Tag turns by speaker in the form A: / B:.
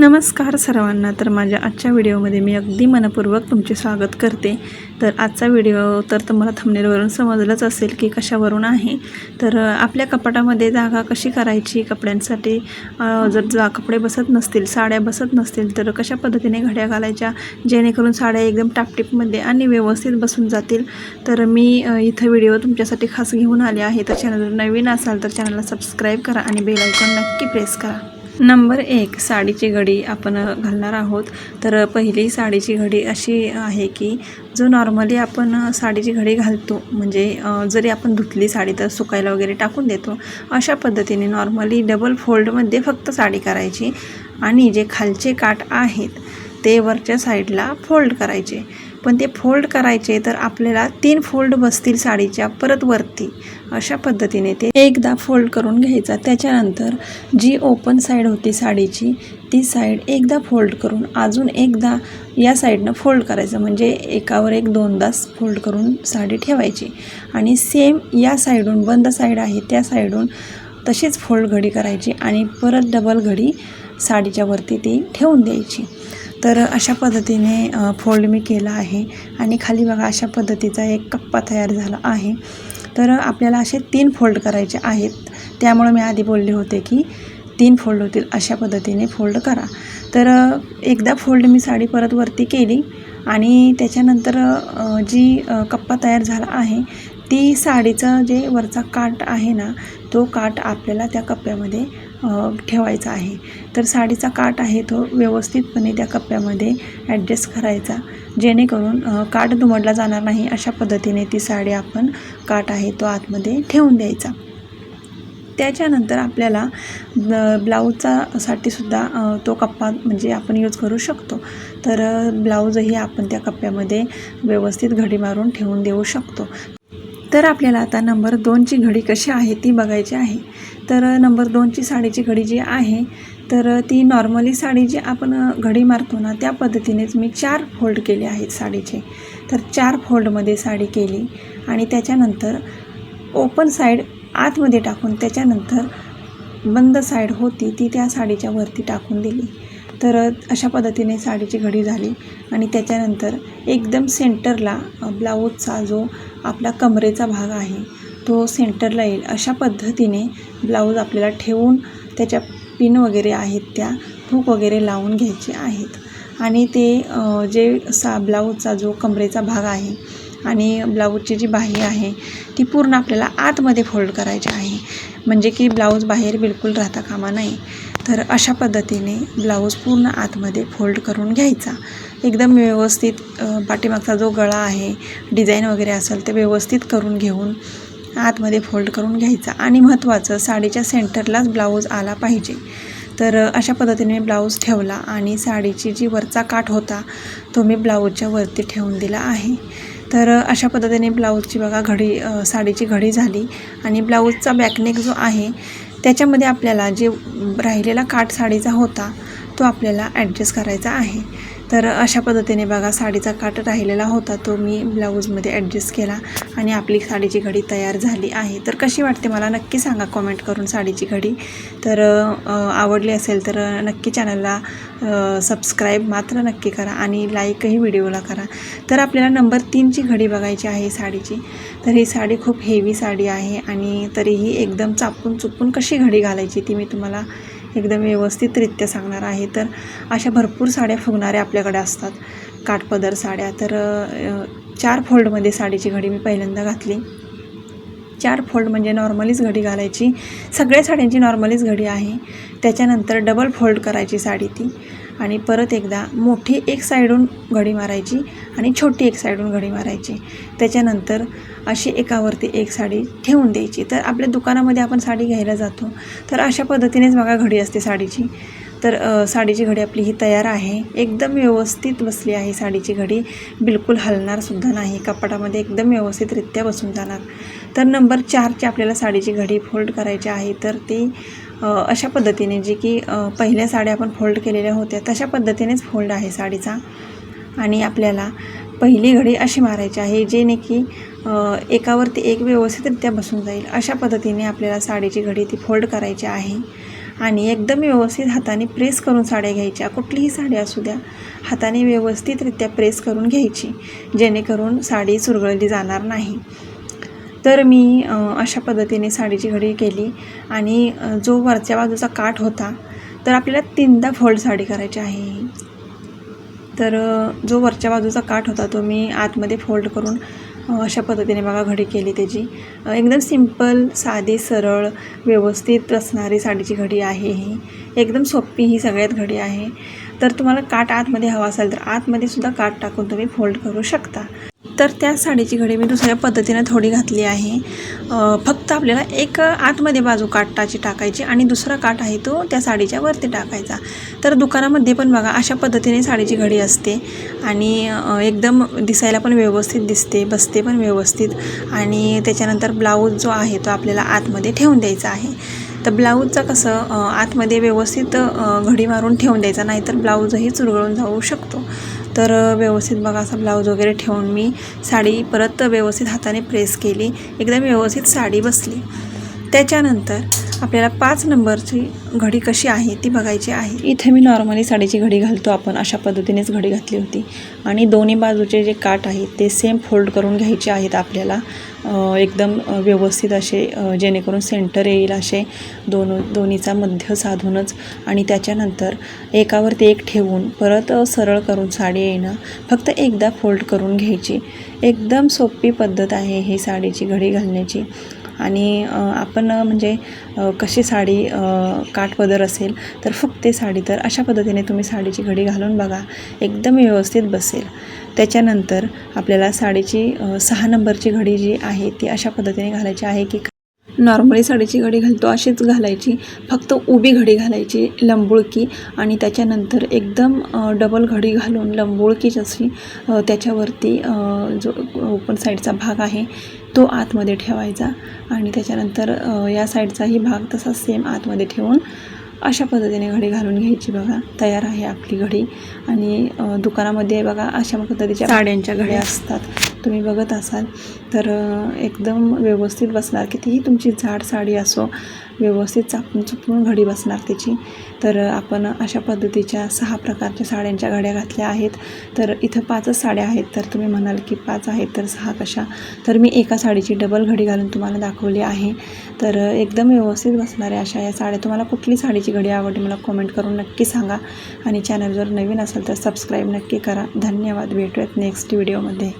A: नमस्कार सर्वांना. तर माझ्या आजच्या व्हिडिओमध्ये मी अगदी मनपूर्वक तुमचे स्वागत करते. तर आजचा व्हिडिओ तर तुम्हाला थंबनेलवरून समजलंच असेल की कशावरून आहे. तर आपल्या कपाटामध्ये जागा कशी करायची कपड्यांसाठी, जर कपडे बसत नसतील, साड्या बसत नसतील तर कशा पद्धतीने घड्या घालायच्या जेणेकरून साड्या एकदम टापटीपमध्ये आणि व्यवस्थित बसून जातील. तर मी इथं व्हिडिओ तुमच्यासाठी खास घेऊन आले आहे. तर चॅनल नवीन असाल तर चॅनलला सबस्क्राईब करा आणि बेल आयकॉन नक्की प्रेस करा. नंबर 1, साडीची घडी आपण घालणार आहोत. तर पहिली साडीची घडी अशी आहे की जो नॉर्मली आपण साडीची घडी घालतो, म्हणजे जरी आपण धुतली साडी तर सुकायला वगैरे टाकून देतो, अशा पद्धतीने नॉर्मली डबल फोल्डमध्ये फक्त साडी करायची आणि जे खालचे काठ आहेत ते वरच्या साईडला फोल्ड करायचे. पण ते फोल्ड करायचे तर आपल्याला 3 फोल्ड बसतील साडीच्या परत वरती. अशा पद्धतीने ते एकदा फोल्ड करून घ्यायचा. त्याच्यानंतर जी ओपन साईड होती साडीची ती साईड एकदा फोल्ड करून अजून एकदा या साईडनं फोल्ड करायचं, म्हणजे एकावर एक 2दाच फोल्ड करून साडी ठेवायची. आणि सेम या साईडून बंद साईड आहे त्या साईडून तशीच फोल्ड घडी करायची आणि परत डबल घडी साडीच्या वरती ती ठेवून द्यायची. तर अशा पद्धतीने फोल्ड मी केला आहे आणि खाली बघा अशा पद्धतीचा एक कप्पा तयार झाला आहे. तर आपल्याला असे 3 फोल्ड करायचे आहेत, त्यामुळे मी आधी बोलले होते की 3 फोल्ड होतील. अशा पद्धतीने फोल्ड करा. तर एकदा फोल्ड मी साडी परत वरती केली आणि त्याच्यानंतर जी कप्पा तयार झाला आहे ती साडीचं जे वरचा काठ आहे ना, तो काठ आपल्याला त्या कप्प्यामध्ये ठेवायचा आहे. तर साडीचा काठ आहे तो व्यवस्थितपणे त्या कप्प्यामध्ये ॲडजस्ट करायचा, जेणेकरून काठ दुमडला जाणार नाही. अशा पद्धतीने ती साडी आपण काठ आहे तो आतमध्ये ठेवून द्यायचा. त्याच्यानंतर आपल्याला ब्लाऊजचासाठीसुद्धा तो कप्पा म्हणजे आपण यूज करू शकतो. तर ब्लाऊजही आपण त्या कप्प्यामध्ये व्यवस्थित घडी मारून ठेवून देऊ शकतो. तर आपल्याला आता नंबर 2ची घडी कशी आहे ती बघायची आहे. तर नंबर 2ची साडीची घडी जी आहे तर ती नॉर्मली साडी जी आपण घडी मारतो ना त्या पद्धतीनेच मी 4 फोल्ड केले आहेत साडीचे. तर 4 फोल्डमध्ये साडी केली आणि त्याच्यानंतर ओपन साईड आतमध्ये टाकून त्याच्यानंतर बंद साईड होती ती त्या साडीच्या वरती टाकून दिली. तर अशा पद्धतीने साडीची घडी झाली आणि त्याच्यानंतर एकदम सेंटरला ब्लाऊजचा जो आपला कमरेचा भाग आहे तो सेंटरला येईल अशा पद्धतीने ब्लाऊज आपल्याला ठेवून त्याच्या पिन वगैरे आहेत त्या हुक वगैरे लावून घ्यायचे आहेत. आणि ते जे ब्लाऊजचा जो कमरेचा भाग आहे आणि ब्लाऊजची जी बाही आहे ती पूर्ण आपल्याला आतमध्ये फोल्ड करायची आहे, म्हणजे की ब्लाऊज बाहेर बिलकुल राहता कामा नये. तर अशा पद्धतीने ब्लाऊज पूर्ण आतमध्ये फोल्ड करून घ्यायचा एकदम व्यवस्थित. पाठीमागचा जो गळा आहे डिझाईन वगैरे असेल ते व्यवस्थित करून घेऊन आतमध्ये फोल्ड करून घ्यायचा. आणि महत्त्वाचं साडीच्या सेंटरलाच ब्लाऊज आला पाहिजे. तर अशा पद्धतीने ब्लाऊज ठेवला आणि साडीची जी वरचा काठ होता तो मी ब्लाऊजच्या वरती ठेवून दिला आहे. तर अशा पद्धतीने ब्लाऊजची बघा घडी साडीची घडी झाली आणि ब्लाऊजचा बॅकनेक जो आहे त्याच्यामध्ये आपल्याला जे राहिलेला काठ साडीचा होता तो आपल्याला ॲडजस्ट करायचा आहे. तर अशा पद्धतीने बघा साडीचा काठ राहिलेला होता तो मी ब्लाऊजमध्ये ॲडजस्ट केला आणि आपली साडीची घडी तयार झाली आहे. तर कशी वाटते मला नक्की सांगा कॉमेंट करून साडीची घडी. तर आवडली असेल तर नक्की चॅनलला सबस्क्राईब मात्र नक्की करा आणि लाईकही व्हिडिओला करा. तर आपल्याला नंबर 3ची घडी बघायची आहे साडीची. तर ही साडी खूप हेवी साडी आहे आणि तरीही एकदम चापून चुपून कशी घडी घालायची ती मी तुम्हाला एकदम व्यवस्थितरित्या सांगणार आहे. तर अशा भरपूर साड्या फुगणाऱ्या आपल्याकडे असतात, काठपदर साड्या. तर 4 फोल्डमध्ये साडीची घडी मी पहिल्यांदा घातली. 4 फोल्ड म्हणजे नॉर्मलीच घडी घालायची, सगळ्या साड्यांची नॉर्मलीच घडी आहे. त्याच्यानंतर डबल फोल्ड करायची साडी ती आणि परत एकदा मोठी एक साईडून घडी मारायची आणि छोटी एक साईडून घडी मारायची. त्याच्यानंतर अशी एकावरती एक साडी ठेवून द्यायची. तर आपल्या दुकानामध्ये आपण साडी घ्यायला जातो तर अशा पद्धतीनेच बघा घडी असते साडीची. तर साडीची घडी आपली ही तयार आहे. एकदम व्यवस्थित बसली आहे साडीची घडी, बिलकुल हलणारसुद्धा नाही, कपाटामध्ये एकदम व्यवस्थितरित्या बसून जाणार. तर नंबर 4ची आपल्याला साडीची घडी फोल्ड करायची आहे. तर ती अशा पद्धतीने जी की पहिल्या साड्या आपण फोल्ड केलेल्या होत्या तशा पद्धतीनेच फोल्ड आहे साडीचा. आणि आपल्याला पहिली घडी अशी मारायची आहे जेणे की एकावरती एक व्यवस्थितरित्या बसून जाईल. अशा पद्धतीने आपल्याला साडीची घडी ती फोल्ड करायची आहे आणि एकदम व्यवस्थित हाताने प्रेस करून साड्या घ्यायच्या. कुठलीही साडी असू द्या, हाताने व्यवस्थितरित्या प्रेस करून घ्यायची, जेणेकरून साडी चुरगळली जाणार नाही. तर मी अशा पद्धतीने साडीची घडी केली आणि जो वरच्या बाजूचा काठ होता, तर आपल्याला 3दा फोल्ड साडी करायची आहे. तर जो वरच्या बाजूचा काठ होता तो मी आतमध्ये फोल्ड करून अशा पद्धतीने बघा घडी केली त्याची. एकदम सिंपल, साधी, सरळ, व्यवस्थित असणारी साडीची घडी आहे ही. एकदम सोपी ही सगळ्यात घडी आहे. तर तुम्हाला काठ आतमध्ये हवा असेल तर आतमध्ये सुद्धा काठ टाकून तुम्ही फोल्ड करू शकता. तर त्या साडीची घडी मी दुसऱ्या पद्धतीने थोडी घातली आहे. फक्त आपल्याला एक आतमध्ये बाजू काठाची टाकायची आणि दुसरा काठ आहे तो त्या साडीच्या वरती टाकायचा. तर दुकानामध्ये पण बघा अशा पद्धतीने साडीची घडी असते आणि एकदम दिसायला पण व्यवस्थित दिसते, बसते पण व्यवस्थित. आणि त्याच्यानंतर ब्लाऊज जो आहे तो आपल्याला आतमध्ये ठेवून द्यायचा आहे. तर ब्लाऊजचं कसं आतमध्ये व्यवस्थित घडी मारून ठेवून द्यायचा, नाहीतर ब्लाऊजही चुरगळून जाऊ शकतो. तर व्यवस्थित बघा असा ब्लाऊज वगैरे ठेवून मी साडी परत व्यवस्थित हाताने प्रेस केली. एकदम व्यवस्थित साडी बसली. त्याच्यानंतर आपल्याला 5 नंबरची घडी कशी आहे ती बघायची आहे. इथे मी नॉर्मली साडीची घडी घालतो आपण अशा पद्धतीनेच घडी घातली होती आणि दोन्ही बाजूचे जे काठ आहेत ते सेम फोल्ड करून घ्यायचे आहेत आपल्याला, एकदम व्यवस्थित असे, जेणेकरून सेंटर येईल असे दोन्हीचा मध्य साधूनच. आणि त्याच्यानंतर एकावरती एक ठेवून परत सरळ करून साडी येणं, फक्त एकदा फोल्ड करून घ्यायची. एकदम सोपी पद्धत आहे ही साडीची घडी घालण्याची. आणि आपण म्हणजे कशी साडी काठपदर असेल तर फुगते साडी, तर अशा पद्धतीने तुम्ही साडीची घडी घालून बघा, एकदम व्यवस्थित बसेल. त्याच्यानंतर आपल्याला साडीची 6 नंबरची घडी जी आहे ती अशा पद्धतीने घालायची आहे की नॉर्मली साडीची घडी घालतो अशीच घालायची, फक्त उभी घडी घालायची लंबुळकी. आणि त्याच्यानंतर एकदम डबल घडी घालून लंबुळकीच अशी त्याच्यावरती जो ओपन साईडचा भाग आहे तो आतमध्ये ठेवायचा आणि त्याच्यानंतर या साईडचाही भाग तसा सेम आतमध्ये ठेवून अशा पद्धतीने घडी घालून घ्यायची. बघा तयार आहे आपली घडी. आणि दुकानामध्ये बघा अशा पद्धतीच्या साड्यांच्या घड्या असतात, तुम्ही बघत असाल तर एकदम व्यवस्थित बसणार. कितीही तुमची जाड साडी असो, व्यवस्थित चापून चुपून घडी बसणार त्याची. तर आपण अशा पद्धतीच्या 6 प्रकारच्या साड्यांच्या घड्या घातल्या आहेत. तर इथं 5च साड्या आहेत. तर तुम्ही म्हणाल की 5 आहेत तर 6 कशा, तर मी एका साडीची डबल घडी घालून तुम्हाला दाखवली आहे. तर एकदम व्यवस्थित बसणाऱ्या अशा या साड्या. तुम्हाला कुठली साडीची घडी आवडली मला कॉमेंट करून नक्की सांगा आणि चॅनल जर नवीन असेल तर सबस्क्राईब नक्की करा. धन्यवाद. भेटूयात नेक्स्ट व्हिडिओमध्ये.